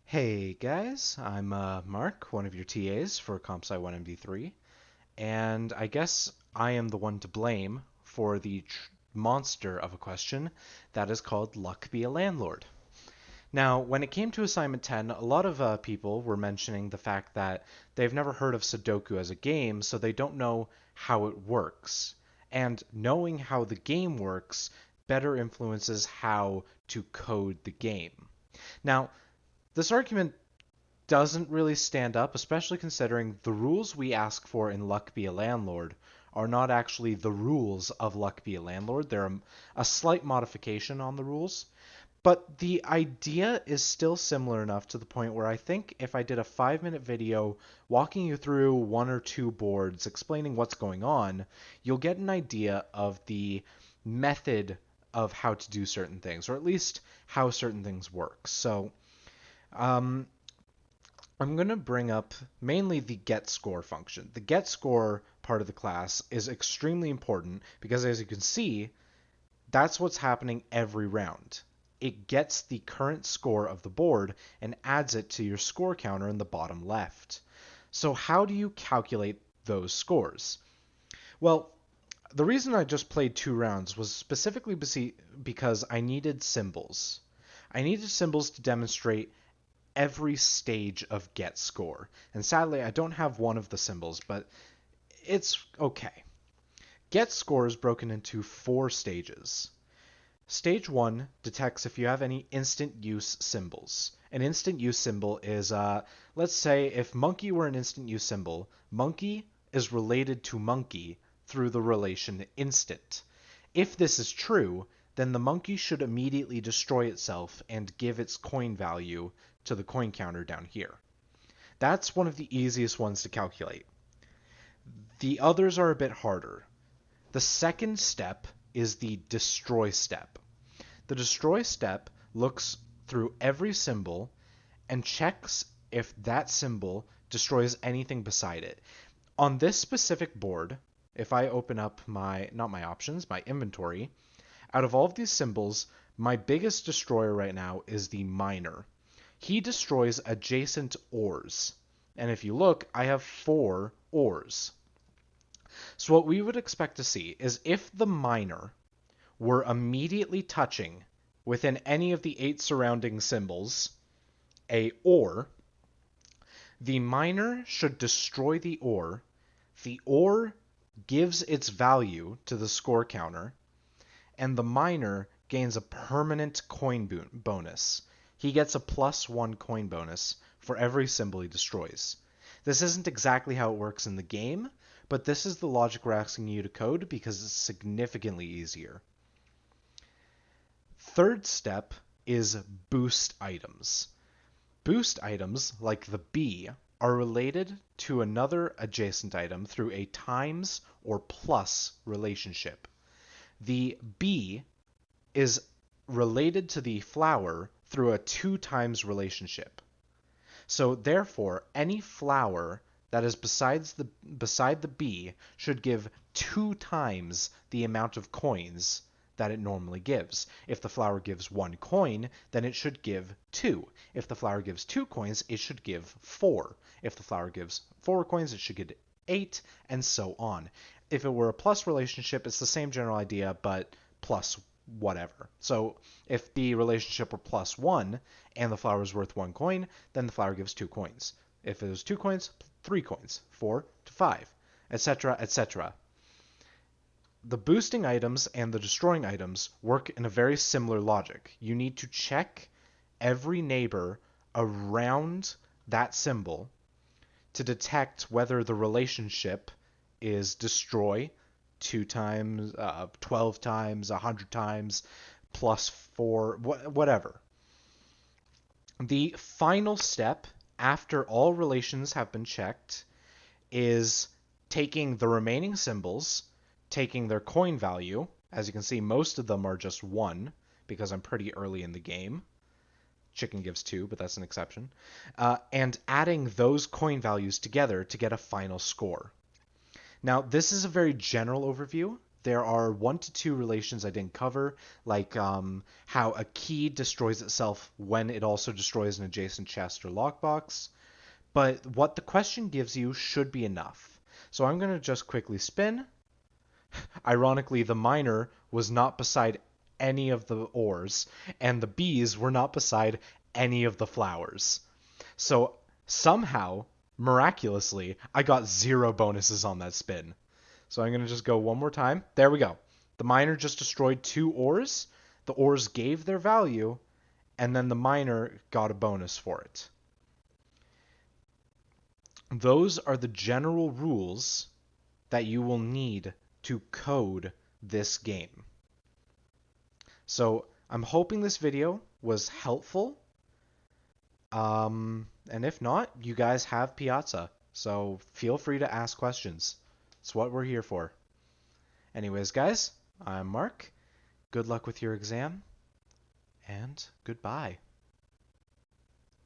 Hey guys, I'm Mark, one of your TAs for CompSci 1MD3, and I guess I am the one to blame for the monster of a question that is called Luck Be a Landlord. Now, when it came to assignment 10, a lot of people were mentioning the fact that they've never heard of Sudoku as a game, so they don't know how it works. And knowing how the game works better influences how to code the game. Now, this argument doesn't really stand up, especially considering the rules we ask for in Luck Be a Landlord are not actually the rules of Luck Be a Landlord. They're a slight modification on the rules. But the idea is still similar enough to the point where I think if I did a 5-minute video walking you through one or two boards explaining what's going on, you'll get an idea of the method of how to do certain things, or at least how certain things work. So, um, I'm going to bring up mainly the get score function. The get score part of the class is extremely important because, as you can see, that's what's happening every round. It gets the current score of the board and adds it to your score counter in the bottom left. So how do you calculate those scores? Well, the reason I just played 2 rounds was specifically because I needed symbols. I needed symbols to demonstrate every stage of get score. And sadly, I don't have one of the symbols, but it's okay. Get score is broken into 4 stages. Stage 1 detects if you have any instant use symbols. An instant use symbol is, let's say, if monkey were an instant use symbol, monkey is related to monkey through the relation instant. If this is true, then the monkey should immediately destroy itself and give its coin value to the coin counter down here. That's one of the easiest ones to calculate. The others are a bit harder. The second step is the destroy step. The destroy step looks through every symbol and checks if that symbol destroys anything beside it. On this specific board, if I open up not my options, my inventory, out of all of these symbols, my biggest destroyer right now is the miner. He destroys adjacent ores. And if you look, I have 4 ores. So what we would expect to see is if the miner were immediately touching within any of the 8 surrounding symbols a ore, the miner should destroy the ore. The ore gives its value to the score counter, and the miner gains a permanent coin bonus. He gets a +1 coin bonus for every symbol he destroys. This isn't exactly how it works in the game, but this is the logic we're asking you to code because it's significantly easier. Third step is boost items. Boost items, like the B, are related to another adjacent item through a times or plus relationship. The B is related to the flower through a 2 times relationship. So therefore, any flower that is beside the B should give 2 times the amount of coins that it normally gives. If the flower gives 1 coin, then it should give 2. If the flower gives 2 coins, it should give 4. If the flower gives 4 coins, it should get 8, and so on. If it were a plus relationship, it's the same general idea, but plus whatever. So if the relationship were +1 and the flower is worth 1 coin, then the flower gives 2 coins. If it was 2 coins, 3 coins, 4 to 5, etc., etc. The boosting items and the destroying items work in a very similar logic. You need to check every neighbor around that symbol to detect whether the relationship is destroy 2 times, 12 times, 100 times, +4, whatever. The final step after all relations have been checked is taking the remaining symbols, taking their coin value. As you can see, most of them are just 1 because I'm pretty early in the game. Chicken gives 2, but that's an exception. And adding those coin values together to get a final score. Now, this is a very general overview. there are 1 to 2 relations I didn't cover, like how a key destroys itself when it also destroys an adjacent chest or lockbox. But what the question gives you should be enough. So I'm going to just quickly spin. Ironically, the miner was not beside any of the ores, and the bees were not beside any of the flowers. So somehow, miraculously, I got 0 bonuses on that spin. So I'm going to just go one more time. There we go. The miner just destroyed 2 ores. The ores gave their value, and then the miner got a bonus for it. Those are the general rules that you will need to code this game. So I'm hoping this video was helpful. And if not, you guys have Piazza, so feel free to ask questions. It's what we're here for. Anyways, guys, I'm Mark. Good luck with your exam, and goodbye.